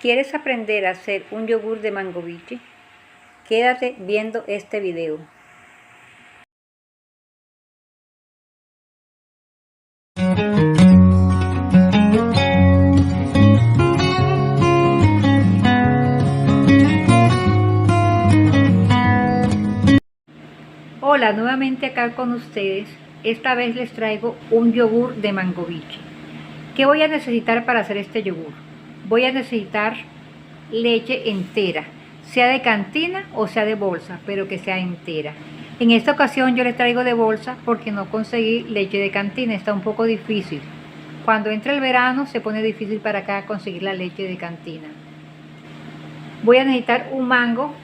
¿Quieres aprender a hacer un yogur de mango biche? Quédate viendo este video. Hola, nuevamente acá con ustedes. Esta vez les traigo un yogur de mango biche. ¿Qué voy a necesitar para hacer este yogur? Voy a necesitar leche entera, sea de cantina o sea de bolsa, pero que sea entera. En esta ocasión yo les traigo de bolsa porque no conseguí leche de cantina, está un poco difícil. Cuando entra el verano se pone difícil para acá conseguir la leche de cantina. Voy a necesitar un mango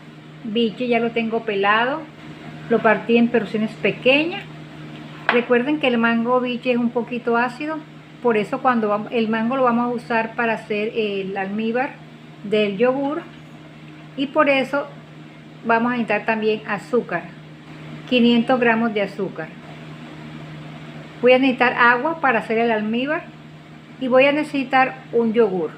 biche, ya lo tengo pelado, lo partí en porciones pequeñas. Recuerden que el mango biche es un poquito ácido, por eso cuando el mango lo vamos a usar para hacer el almíbar del yogur, y por eso vamos a necesitar también azúcar, 500 gramos de azúcar. Voy a necesitar agua para hacer el almíbar y voy a necesitar un yogur.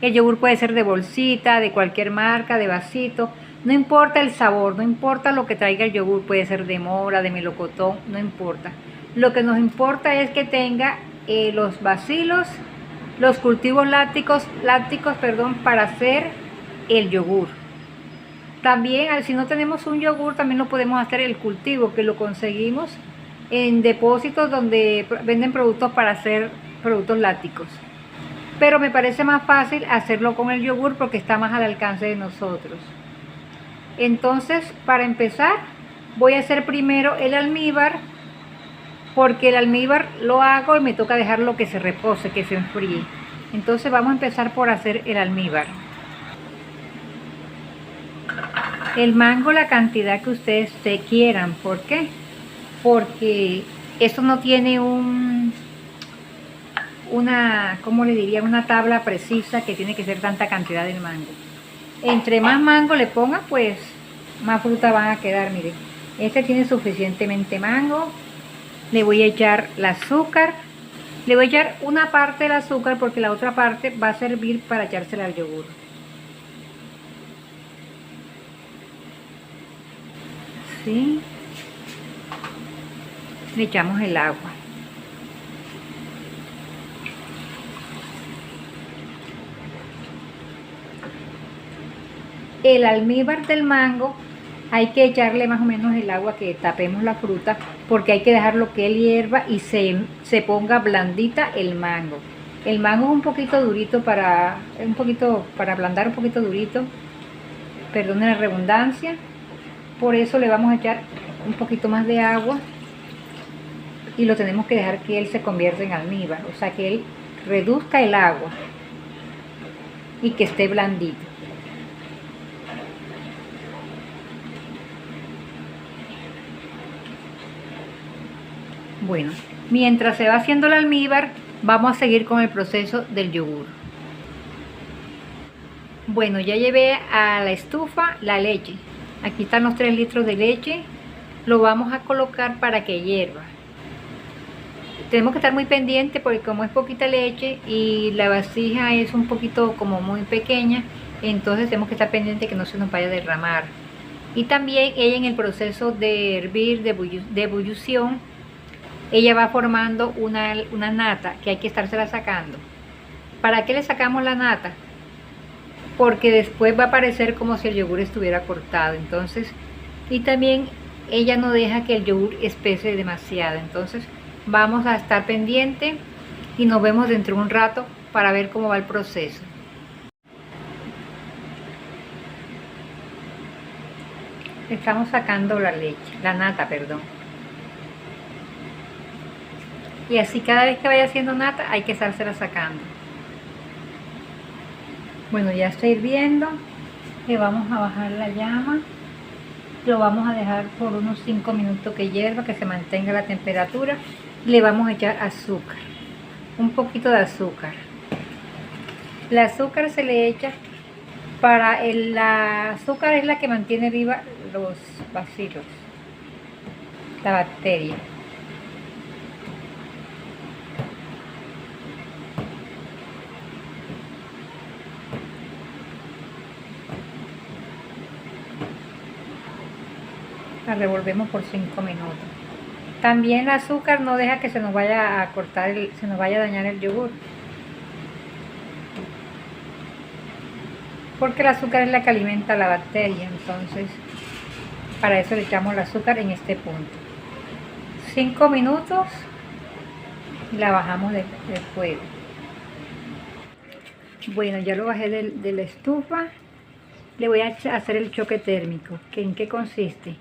El yogur puede ser de bolsita, de cualquier marca, de vasito, no importa el sabor, no importa lo que traiga el yogur, puede ser de mora, de melocotón, no importa. Lo que nos importa es que tenga los bacilos, los cultivos lácticos, para hacer el yogur. También, si no tenemos un yogur, también lo podemos hacer el cultivo, que lo conseguimos en depósitos donde venden productos para hacer productos lácticos. Pero me parece más fácil hacerlo con el yogur porque está más al alcance de nosotros. Entonces, para empezar, voy a hacer primero el almíbar, porque el almíbar lo hago y me toca dejarlo que se repose, que se enfríe. Entonces vamos a empezar por hacer el almíbar. El mango, la cantidad que ustedes quieran. ¿Por qué? Porque esto no tiene una tabla precisa que tiene que ser tanta cantidad del mango. Entre más mango le ponga, pues más fruta van a quedar. Miren, este tiene suficientemente mango. Le voy a echar el azúcar. Le voy a echar una parte del azúcar porque la otra parte va a servir para echársela al yogur. Así. Le echamos el agua. El almíbar del mango hay que echarle más o menos el agua que tapemos la fruta, porque hay que dejarlo que él hierva y se ponga blandita el mango. El mango es un poquito durito para ablandar, un poquito durito, perdonen la redundancia. Por eso le vamos a echar un poquito más de agua y lo tenemos que dejar que él se convierta en almíbar, o sea que él reduzca el agua y que esté blandito. Bueno, mientras se va haciendo el almíbar, vamos a seguir con el proceso del yogur. Bueno, ya llevé a la estufa la leche. Aquí están los 3 litros de leche. Lo vamos a colocar para que hierva. Tenemos que estar muy pendientes porque como es poquita leche y la vasija es un poquito como muy pequeña, entonces tenemos que estar pendientes que no se nos vaya a derramar. Y también ella, en el proceso de hervir, de ebullición, ella va formando una nata que hay que estársela sacando. ¿Para qué le sacamos la nata? Porque después va a parecer como si el yogur estuviera cortado. Entonces, y también ella no deja que el yogur espese demasiado. Entonces vamos a estar pendiente y nos vemos dentro de un rato para ver cómo va el proceso. Estamos sacando la leche, la nata, perdón. Y así cada vez que vaya haciendo nata hay que estársela sacando. Bueno, ya está hirviendo. Le vamos a bajar la llama. Lo vamos a dejar por unos 5 minutos que hierva, que se mantenga la temperatura. Le vamos a echar azúcar, un poquito de azúcar. El azúcar se le echa para la azúcar es la que mantiene viva los bacilos, la bacteria. La revolvemos por 5 minutos. También el azúcar no deja que se nos vaya a cortar, se nos vaya a dañar el yogur. Porque el azúcar es la que alimenta la bacteria, entonces para eso le echamos el azúcar en este punto. 5 minutos y la bajamos del fuego. Bueno, ya lo bajé de la estufa. Le voy a hacer el choque térmico. ¿En qué consiste?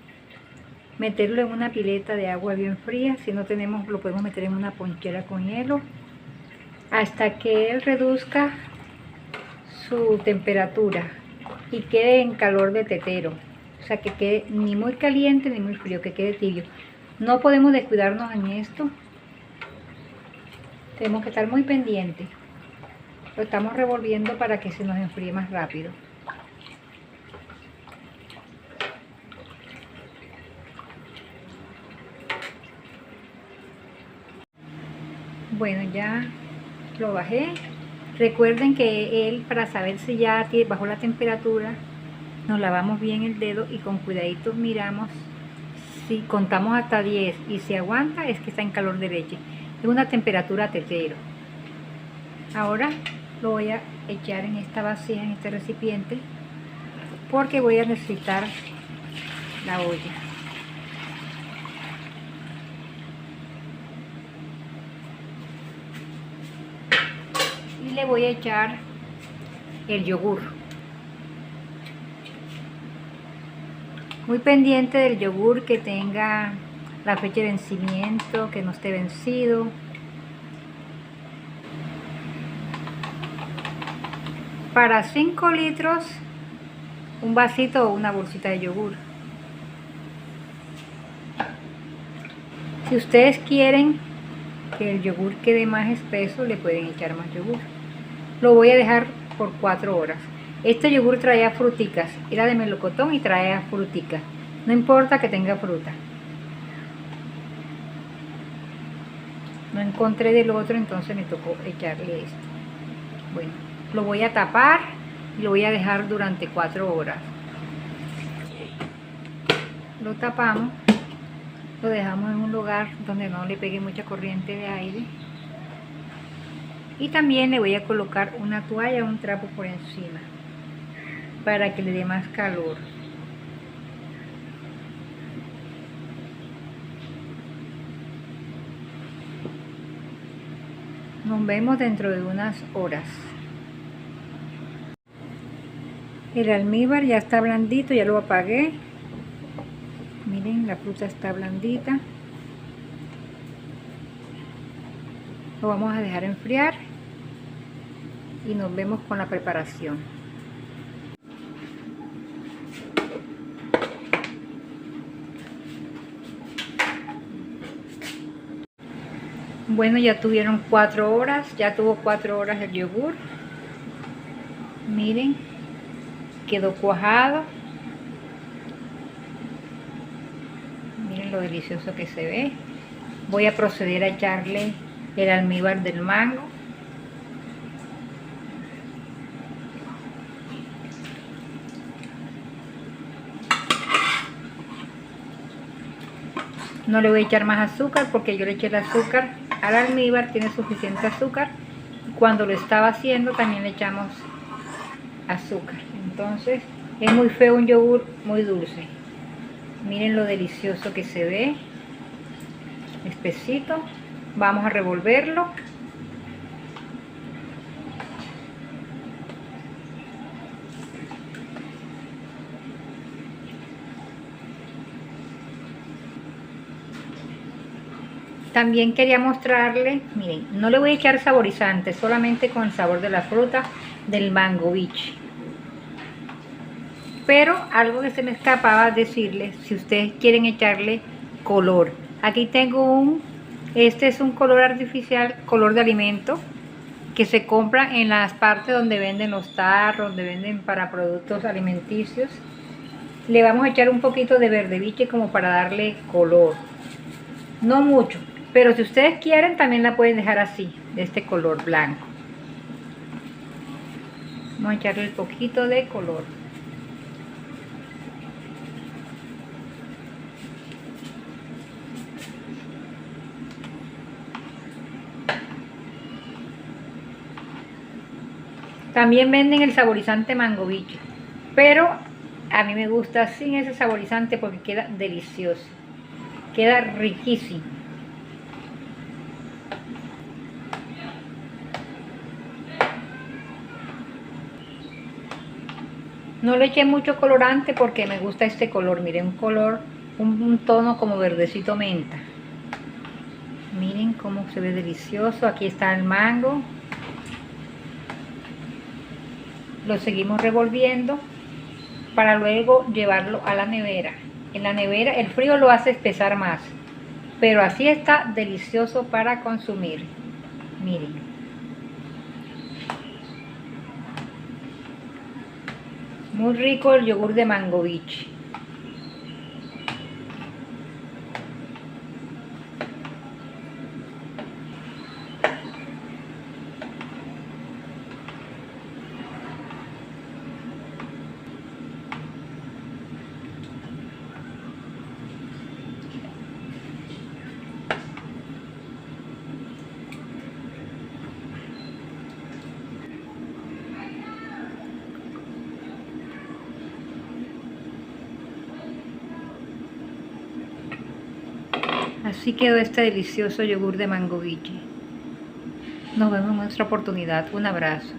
Meterlo en una pileta de agua bien fría. Si no tenemos, lo podemos meter en una ponchera con hielo hasta que él reduzca su temperatura y quede en calor de tetero. O sea, que quede ni muy caliente ni muy frío, que quede tibio. No podemos descuidarnos en esto. Tenemos que estar muy pendientes. Lo estamos revolviendo para que se nos enfríe más rápido. Bueno, ya lo bajé. Recuerden que él, para saber si ya bajó la temperatura, nos lavamos bien el dedo y con cuidadito miramos. Si contamos hasta 10 y si aguanta, es que está en calor de leche. Es una temperatura tetero. Ahora lo voy a echar en esta vasija, en este recipiente, porque voy a necesitar la olla. Y le voy a echar el yogur. Muy pendiente del yogur, que tenga la fecha de vencimiento, que no esté vencido. Para 5 litros, un vasito o una bolsita de yogur. Si ustedes quieren que el yogur quede más espeso, le pueden echar más yogur. Lo voy a dejar por 4 horas. Este yogur traía fruticas, era de melocotón y traía fruticas. No importa que tenga fruta. No encontré del otro, entonces me tocó echarle esto. Bueno, lo voy a tapar y lo voy a dejar durante 4 horas. Lo tapamos, lo dejamos en un lugar donde no le pegue mucha corriente de aire. Y también le voy a colocar una toalla o un trapo por encima para que le dé más calor. Nos vemos dentro de unas horas. El almíbar ya está blandito, ya lo apagué. Miren, la fruta está blandita. Lo vamos a dejar enfriar y nos vemos con la preparación. Bueno, ya tuvieron 4 horas, ya tuvo 4 horas el yogur. Miren, quedó cuajado. Miren lo delicioso que se ve. Voy a proceder a echarle el almíbar del mango. No le voy a echar más azúcar porque yo le eché el azúcar al almíbar, tiene suficiente azúcar. Cuando lo estaba haciendo también le echamos azúcar. Entonces es muy feo un yogur muy dulce. Miren lo delicioso que se ve, espesito. Vamos a revolverlo. También quería mostrarle, miren, no le voy a echar saborizante, solamente con el sabor de la fruta del mango biche. Pero algo que se me escapaba decirles, si ustedes quieren echarle color. Aquí tengo este es un color artificial, color de alimento, que se compra en las partes donde venden los tarros, donde venden para productos alimenticios. Le vamos a echar un poquito de verde biche como para darle color. No mucho, pero si ustedes quieren también la pueden dejar así, de este color blanco. Vamos a echarle un poquito de color. También venden el saborizante mango biche, pero a mí me gusta sin ese saborizante porque queda delicioso, queda riquísimo. No le eché mucho colorante porque me gusta este color, miren, un color, un tono como verdecito menta. Miren cómo se ve delicioso. Aquí está el mango. Lo seguimos revolviendo para luego llevarlo a la nevera. En la nevera el frío lo hace espesar más, pero así está delicioso para consumir. Miren. Muy rico el yogur de mango biche. Así quedó este delicioso yogur de mango biche. Nos vemos en otra oportunidad. Un abrazo.